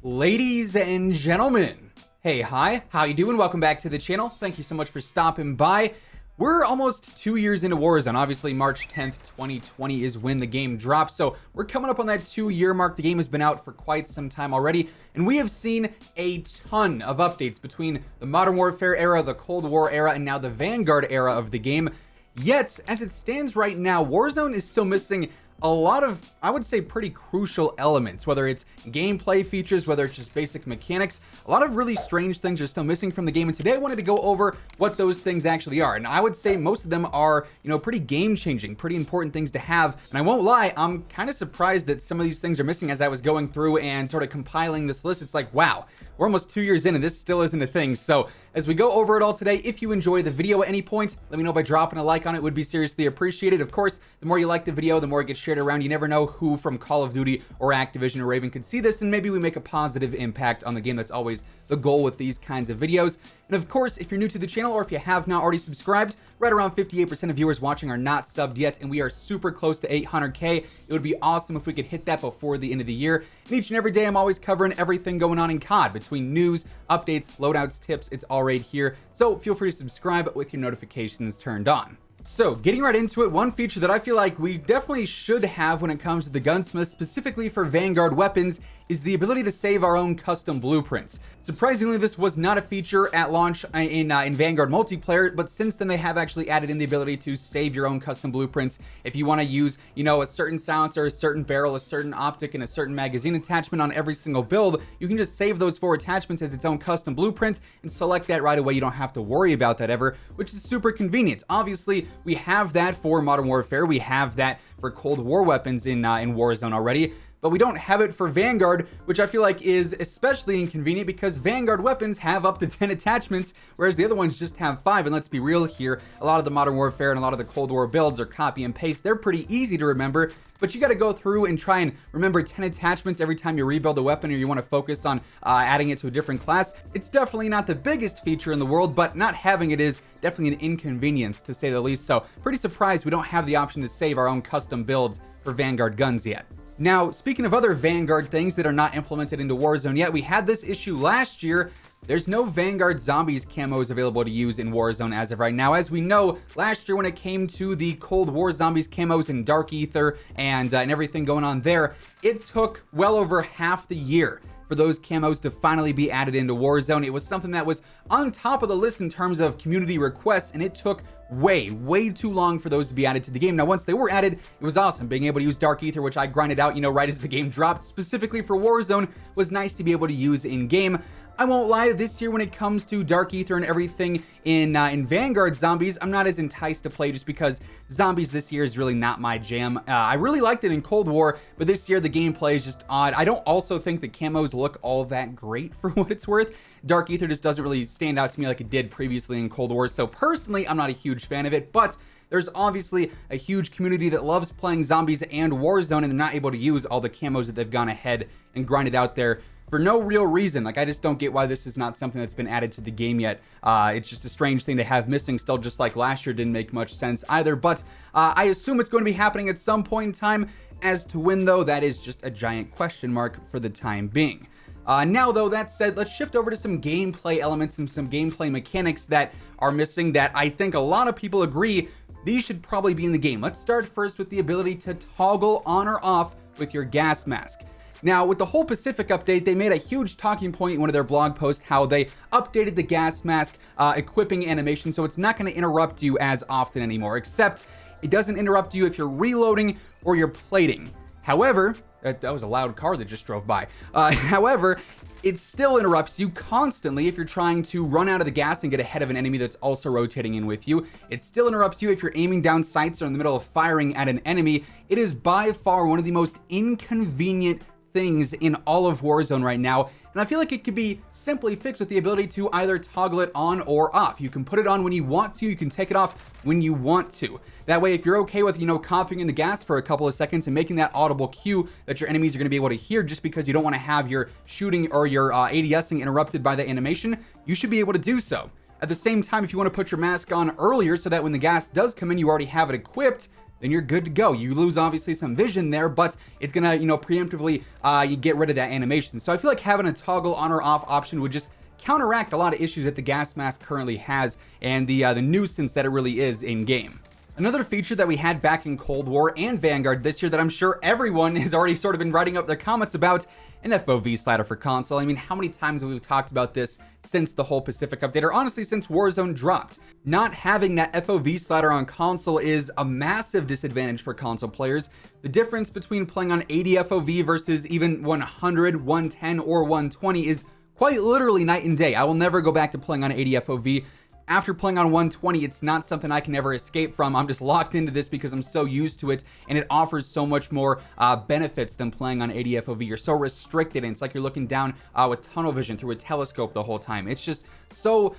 Ladies and gentlemen, hey, hi, how you doing? Welcome back to the channel. Thank you so much for stopping by. We're almost 2 years into Warzone. Obviously, March 10th, 2020 is when the game drops, so we're coming up on that 2-year mark. The game has been out for quite some time already, and we have seen a ton of updates between the Modern Warfare era, the Cold War era, and now the Vanguard era of the game. Yet, as it stands right now, Warzone is still missing a lot of, I would say, pretty crucial elements, whether it's gameplay features, whether it's just basic mechanics. A lot of really strange things are still missing from the game, and today I wanted to go over what those things actually are. And I would say most of them are, pretty game-changing, pretty important things to have. And I won't lie, I'm kind of surprised that some of these things are missing. As I was going through and sort of compiling this list, it's like, wow, we're almost 2 years in and this still isn't a thing. So as we go over it all today, if you enjoy the video at any point, let me know by dropping a like on it. It would be seriously appreciated. Of course, the more you like the video, the more it gets shared around. You never know who from Call of Duty or Activision or Raven could see this, and maybe we make a positive impact on the game. That's always the goal with these kinds of videos. And of course, if you're new to the channel or if you have not already subscribed, right around 58% of viewers watching are not subbed yet, and we are super close to 800K. It would be awesome if we could hit that before the end of the year. And each and every day, I'm always covering everything going on in COD, between news, updates, loadouts, tips. It's all right here. So feel free to subscribe with your notifications turned on. So getting right into it, one feature that I feel like we definitely should have when it comes to the gunsmith, specifically for Vanguard weapons, is the ability to save our own custom blueprints. Surprisingly, this was not a feature at launch in Vanguard multiplayer, but since then they have actually added in the ability to save your own custom blueprints. If you want to use, a certain silencer, a certain barrel, a certain optic, and a certain magazine attachment on every single build, you can just save those 4 attachments as its own custom blueprint and select that right away. You don't have to worry about that ever, which is super convenient. Obviously, we have that for Modern Warfare. We have that for Cold War weapons in Warzone already, but we don't have it for Vanguard, which I feel like is especially inconvenient because Vanguard weapons have up to 10 attachments, whereas the other ones just have 5. And let's be real here, a lot of the Modern Warfare and a lot of the Cold War builds are copy and paste. They're pretty easy to remember, but you got to go through and try and remember 10 attachments every time you rebuild a weapon or you want to focus on adding it to a different class. It's definitely not the biggest feature in the world, but not having it is definitely an inconvenience, to say the least. So pretty surprised we don't have the option to save our own custom builds for Vanguard guns yet. Now, speaking of other Vanguard things that are not implemented into Warzone yet, we had this issue last year. There's no Vanguard Zombies Camos available to use in Warzone as of right now. As we know, last year when it came to the Cold War Zombies Camos and Dark Ether and everything going on there, it took well over half the year for those camos to finally be added into Warzone. It was something that was on top of the list in terms of community requests, and it took way too long for those to be added to the game. Now, once they were added, it was awesome. Being able to use Dark Ether, which I grinded out, right as the game dropped, specifically for Warzone, was nice to be able to use in game. I won't lie, this year when it comes to Dark Ether and everything in Vanguard Zombies, I'm not as enticed to play just because Zombies this year is really not my jam. I really liked it in Cold War, but this year the gameplay is just odd. I don't also think the camos look all that great for what it's worth. Dark Ether just doesn't really stand out to me like it did previously in Cold War, so personally, I'm not a huge fan of it, but there's obviously a huge community that loves playing Zombies and Warzone, and they're not able to use all the camos that they've gone ahead and grinded out there for no real reason. Like, I just don't get why this is not something that's been added to the game yet. It's just a strange thing to have missing still, just like last year didn't make much sense either. But I assume it's going to be happening at some point in time. As to when, though, that is just a giant question mark for the time being. Now, though, that said, let's shift over to some gameplay elements and some gameplay mechanics that are missing that I think a lot of people agree these should probably be in the game. Let's start first with the ability to toggle on or off with your gas mask. Now, with the whole Pacific update, they made a huge talking point in one of their blog posts, how they updated the gas mask equipping animation, so it's not going to interrupt you as often anymore, except it doesn't interrupt you if you're reloading or you're plating. However, that was a loud car that just drove by. However, it still interrupts you constantly if you're trying to run out of the gas and get ahead of an enemy that's also rotating in with you. It still interrupts you if you're aiming down sights or in the middle of firing at an enemy. It is by far one of the most inconvenient things in all of Warzone right now, and I feel like it could be simply fixed with the ability to either toggle it on or off. You can put it on when you want to, you can take it off when you want to. That way, if you're okay with, coughing in the gas for a couple of seconds and making that audible cue that your enemies are going to be able to hear just because you don't want to have your shooting or your ADSing interrupted by the animation, you should be able to do so. At the same time, if you want to put your mask on earlier so that when the gas does come in, you already have it equipped, then you're good to go. You lose obviously some vision there, but it's gonna, you know, preemptively you get rid of that animation. So I feel like having a toggle on or off option would just counteract a lot of issues that the gas mask currently has and the nuisance that it really is in game. Another feature that we had back in Cold War and Vanguard this year that I'm sure everyone has already sort of been writing up their comments about, an FOV slider for console. I mean, how many times have we talked about this since the whole Pacific update, or honestly since Warzone dropped? Not having that FOV slider on console is a massive disadvantage for console players. The difference between playing on 80 FOV versus even 100, 110, or 120 is quite literally night and day. I will never go back to playing on 80 FOV. After playing on 120, it's not something I can ever escape from. I'm just locked into this because I'm so used to it, and it offers so much more benefits than playing on 80 FOV. You're so restricted, and it's like you're looking down with tunnel vision through a telescope the whole time. It's just so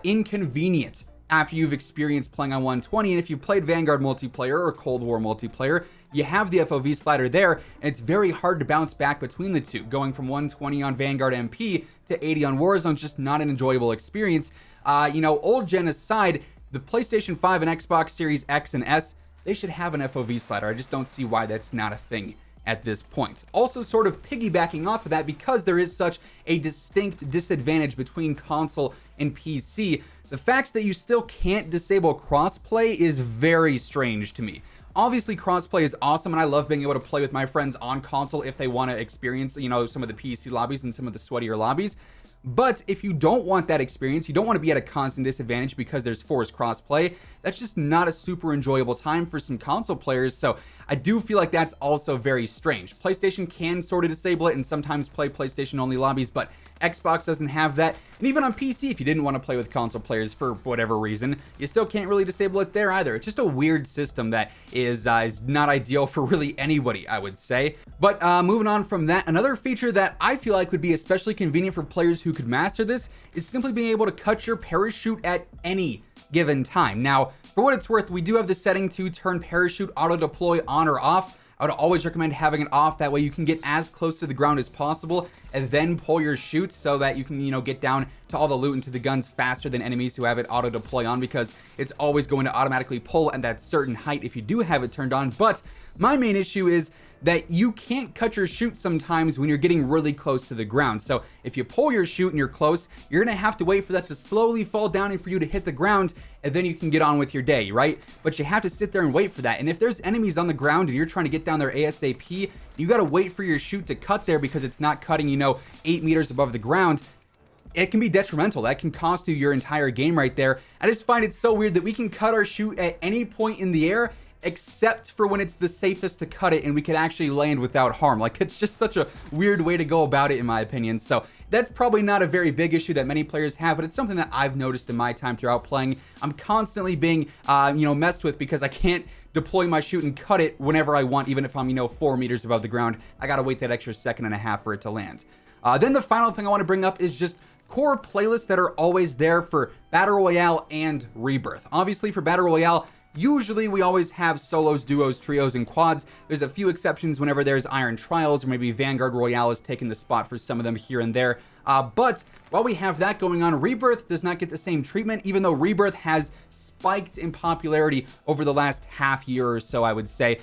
inconvenient after you've experienced playing on 120. And if you played Vanguard multiplayer or Cold War multiplayer, you have the FOV slider there, and it's very hard to bounce back between the two. Going from 120 on Vanguard MP to 80 on Warzone is just not an enjoyable experience. You know, old gen aside, the PlayStation 5 and Xbox Series X and S, they should have an FOV slider. I just don't see why that's not a thing at this point. Also, sort of piggybacking off of that, because there is such a distinct disadvantage between console and PC, the fact that you still can't disable crossplay is very strange to me. Obviously, crossplay is awesome, and I love being able to play with my friends on console if they want to experience, you know, some of the PC lobbies and some of the sweatier lobbies. But if you don't want that experience, you don't want to be at a constant disadvantage because there's forced crossplay, that's just not a super enjoyable time for some console players. So I do feel like that's also very strange. PlayStation can sort of disable it and sometimes play PlayStation only lobbies, but Xbox doesn't have that. And even on PC, if you didn't want to play with console players for whatever reason, you still can't really disable it there either. It's just a weird system that is not ideal for really anybody, I would say. But moving on from that, another feature that I feel like would be especially convenient for players who could master this is simply being able to cut your parachute at any given time. Now, for what it's worth, we do have the setting to turn parachute auto deploy on or off. I would always recommend having it off. That way you can get as close to the ground as possible and then pull your chute so that you can, you know, get down to all the loot and to the guns faster than enemies who have it auto deploy on, because it's always going to automatically pull at that certain height if you do have it turned on. But my main issue is that you can't cut your chute sometimes when you're getting really close to the ground. So if you pull your chute and you're close, you're gonna have to wait for that to slowly fall down and for you to hit the ground, and then you can get on with your day, right? But you have to sit there and wait for that. And if there's enemies on the ground and you're trying to get down there ASAP, you gotta wait for your chute to cut there because it's not cutting, you know, 8 meters above the ground. It can be detrimental. That can cost you your entire game right there. I just find it so weird that we can cut our chute at any point in the air except for when it's the safest to cut it and we can actually land without harm. Like, it's just such a weird way to go about it, in my opinion. So that's probably not a very big issue that many players have, but it's something that I've noticed in my time throughout playing. I'm constantly being, you know, messed with because I can't deploy my chute and cut it whenever I want, even if I'm, you know, 4 meters above the ground. I gotta wait that extra second and a half for it to land. Then the final thing I want to bring up is just core playlists that are always there for Battle Royale and Rebirth. Obviously, for Battle Royale, usually we always have solos, duos, trios, and quads. There's a few exceptions whenever there's Iron Trials, or maybe Vanguard Royale is taking the spot for some of them here and there. But while we have that going on, Rebirth does not get the same treatment, even though Rebirth has spiked in popularity over the last half year or so, I would say.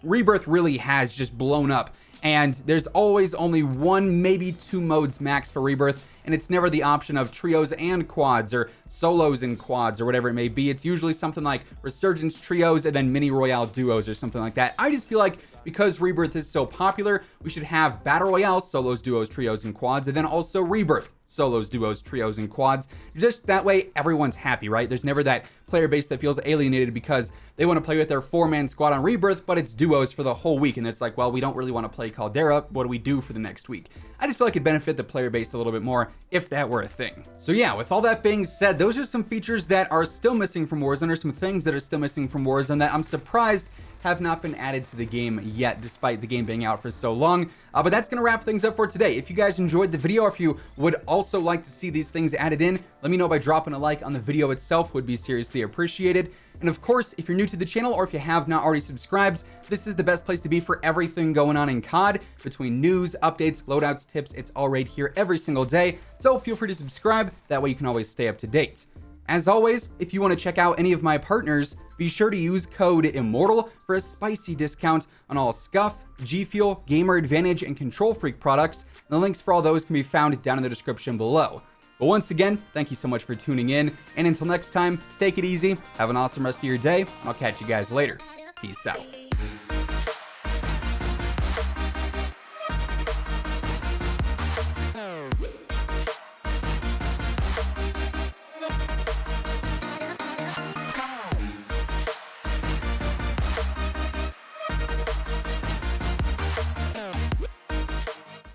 Rebirth really has just blown up, and there's always only one, maybe two modes max for Rebirth, and it's never the option of trios and quads or solos and quads or whatever it may be. It's usually something like Resurgence trios and then mini Royale duos or something like that. I just feel like because Rebirth is so popular, we should have Battle Royale, solos, duos, trios, and quads, and then also Rebirth, solos, duos, trios, and quads. Just that way, everyone's happy, right? There's never that player base that feels alienated because they want to play with their 4-man squad on Rebirth, but it's duos for the whole week, and it's like, well, we don't really want to play Caldera. What do we do for the next week? I just feel like it'd benefit the player base a little bit more if that were a thing. So yeah, with all that being said, those are some features that are still missing from Warzone, or some things that are still missing from Warzone that I'm surprised have not been added to the game yet, despite the game being out for so long. But that's gonna wrap things up for today. If you guys enjoyed the video, or if you would also like to see these things added in, let me know by dropping a like on the video itself. Would be seriously appreciated. And of course, if you're new to the channel, or if you have not already subscribed, this is the best place to be for everything going on in COD. Between news, updates, loadouts, tips, it's all right here every single day. So feel free to subscribe. That way you can always stay up to date. As always, if you want to check out any of my partners, be sure to use code IMMORTAL for a spicy discount on all Scuff, G Fuel, Gamer Advantage, and Control Freak products. The links for all those can be found down in the description below. But once again, thank you so much for tuning in, and until next time, take it easy, have an awesome rest of your day, and I'll catch you guys later. Peace out.